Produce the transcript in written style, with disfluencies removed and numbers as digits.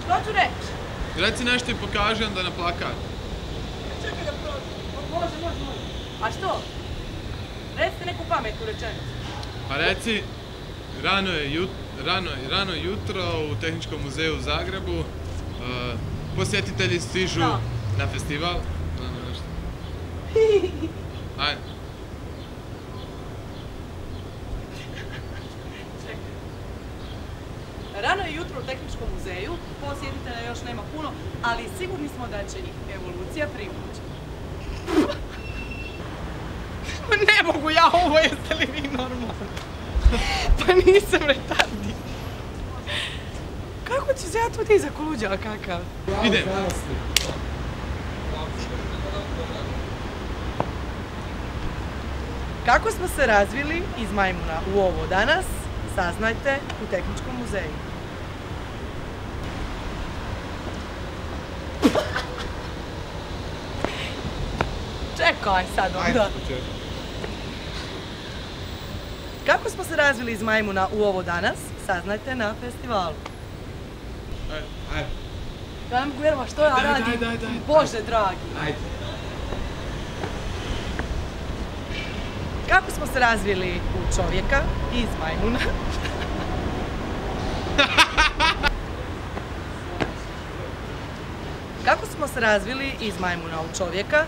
Što ću reći? Reci nešto i pokaži onda na plakat. Čekaj da prođem. Može. A što? Recite neku pametnu rečenicu. Pa reci, rano jutro u Tehničkom muzeju u Zagrebu posjetitelji stižu na festival. Ajde. Rano je jutro u Tehničkom muzeju, posjetitelja još nema puno, ali sigurni smo da će ih evolucija privući. Ne mogu ja ovo, jeste li vi normalni? Pa nisam retardi. Kako ću se ja tu ti za koluđa kakav? Idem. Kako smo se razvili iz majmuna u ovo danas, saznajte u Tehničkom muzeju. Čekaj sad onda. Kako smo se razvili iz majmuna u ovo danas, saznajte na festivalu. Ajde. Ja ne mogu vjerovat što ja radim. Ajde. Bože dragi. Ajde. Kako smo se razvili u čovjeka iz majmuna? Kako smo se razvili iz majmuna u čovjeka